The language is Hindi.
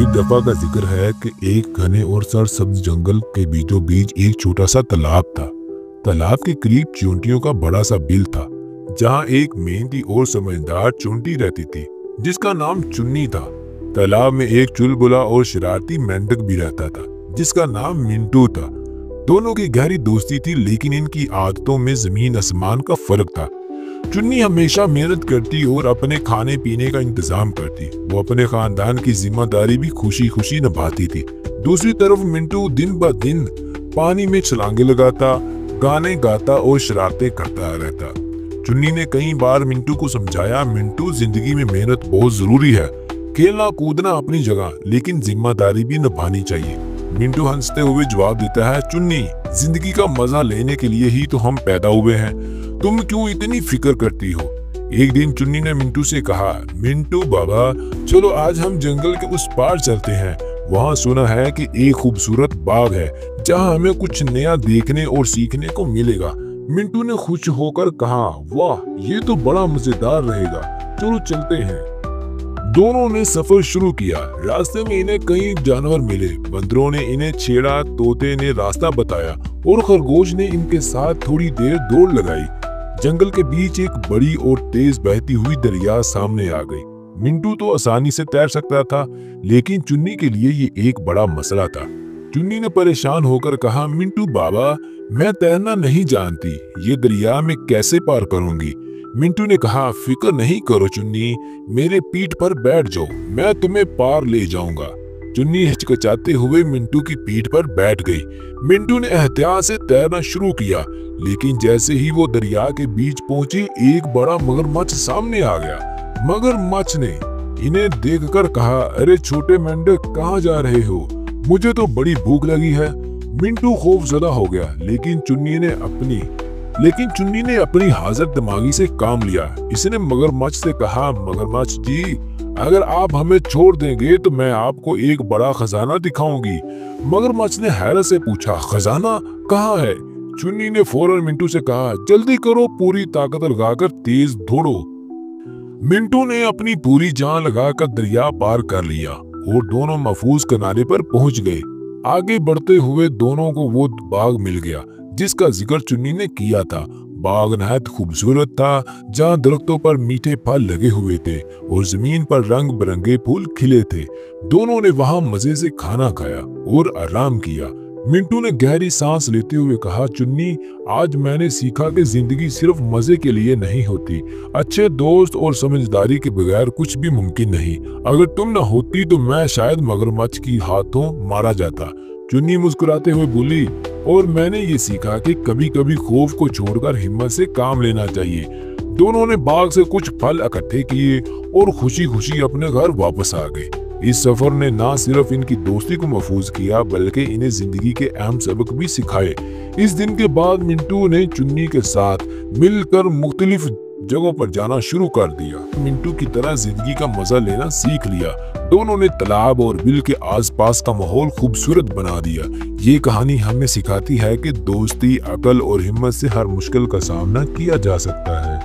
दफा का जिक्र है कि एक घने और सरसब्ज जंगल के बीचों बीच एक छोटा सा तालाब था। तालाब के करीब चूंटियों का बड़ा सा बिल था, जहाँ एक मेहनती और समझदार चूंटी रहती थी जिसका नाम चुन्नी था। तालाब में एक चुलबुला और शरारती मेंढक भी रहता था जिसका नाम मिंटू था। दोनों की गहरी दोस्ती थी, लेकिन इनकी आदतों में जमीन आसमान का फर्क था। चुन्नी हमेशा मेहनत करती और अपने खाने पीने का इंतजाम करती। वो अपने खानदान की जिम्मेदारी भी खुशी खुशी निभाती थी। दूसरी तरफ मिंटू दिन ब दिन पानी में छलांगे लगाता, गाने गाता और शरारतें करता रहता। चुन्नी ने कई बार मिंटू को समझाया, मिंटू जिंदगी में मेहनत बहुत जरूरी है, खेलना कूदना अपनी जगह, लेकिन जिम्मेदारी भी निभानी चाहिए। मिंटू हंसते हुए जवाब देता है, चुन्नी, जिंदगी का मजा लेने के लिए ही तो हम पैदा हुए हैं, तुम क्यों इतनी फिक्र करती हो। एक दिन चुन्नी ने मिंटू से कहा, मिंटू बाबा, चलो आज हम जंगल के उस पार चलते हैं। वहाँ सुना है कि एक खूबसूरत बाग है जहाँ हमें कुछ नया देखने और सीखने को मिलेगा। मिंटू ने खुश होकर कहा, वाह, ये तो बड़ा मजेदार रहेगा, चलो चलते हैं। दोनों ने सफर शुरू किया। रास्ते में इन्हें कई जानवर मिले। बंदरों ने इन्हें छेड़ा, तोते ने रास्ता बताया और खरगोश ने इनके साथ थोड़ी देर दौड़ लगाई। जंगल के बीच एक बड़ी और तेज बहती हुई दरिया सामने आ गई। मिंटू तो आसानी से तैर सकता था, लेकिन चुन्नी के लिए ये एक बड़ा मसला था। चुन्नी ने परेशान होकर कहा, मिंटू बाबा, मैं तैरना नहीं जानती, ये दरिया में कैसे पार करूंगी। मिंटू ने कहा, फिक्र नहीं करो चुन्नी, मेरे पीठ पर बैठ जाओ, मैं तुम्हें पार ले जाऊंगा। चुन्नी हिचकिचाते हुए मिंटू की पीठ पर बैठ गई। मिंटू ने एहतियात से तैरना शुरू किया, लेकिन जैसे ही वो दरिया के बीच पहुंचे, एक बड़ा मगरमच्छ सामने आ गया। मगरमच्छ ने इन्हें देखकर कहा, अरे छोटे मेंढक, कहाँ जा रहे हो? मुझे तो बड़ी भूख लगी है। मिंटू खौफजदा हो गया, लेकिन चुन्नी ने अपनी हाजिर दिमागी से काम लिया। इसने मगरमच्छ से कहा, मगरमच्छ जी, अगर आप हमें छोड़ देंगे तो मैं आपको एक बड़ा खजाना दिखाऊंगी। मगरमच्छ ने हैरत से पूछा, खजाना कहाँ है? चुन्नी ने फौरन मिंटू से कहा, जल्दी करो, पूरी ताकत लगाकर तेज दौड़ो। मिंटू ने अपनी पूरी जान लगाकर दरिया पार कर लिया और दोनों महफूज किनारे पर पहुंच गए। आगे बढ़ते हुए दोनों को वो बाग मिल गया जिसका जिक्र चुन्नी ने किया था। बाग नहायत खूबसूरत था, जहाँ दरख्तों पर मीठे फल लगे हुए थे और जमीन पर रंग बिरंगे फूल खिले थे। दोनों ने वहाँ मजे से खाना खाया और आराम किया। मिंटू ने गहरी सांस लेते हुए कहा, चुन्नी, आज मैंने सीखा कि जिंदगी सिर्फ मजे के लिए नहीं होती। अच्छे दोस्त और समझदारी के बगैर कुछ भी मुमकिन नहीं। अगर तुम न होती तो मैं शायद मगरमच्छ की हाथों मारा जाता। चुन्नी मुस्कुराते हुए बोली, और मैंने ये सीखा कि कभी कभी खौफ को छोड़कर हिम्मत से काम लेना चाहिए। दोनों ने बाग से कुछ फल इकट्ठे किए और खुशी खुशी अपने घर वापस आ गए। इस सफर ने न सिर्फ इनकी दोस्ती को महफूज किया, बल्कि इन्हें जिंदगी के अहम सबक भी सिखाए। इस दिन के बाद मिंटू ने चुन्नी के साथ मिलकर मुख्तलिफ जगहों पर जाना शुरू कर दिया। मिंटू की तरह जिंदगी का मजा लेना सीख लिया। दोनों ने तालाब और बिल के आसपास का माहौल खूबसूरत बना दिया। ये कहानी हमें सिखाती है कि दोस्ती, अकल और हिम्मत से हर मुश्किल का सामना किया जा सकता है।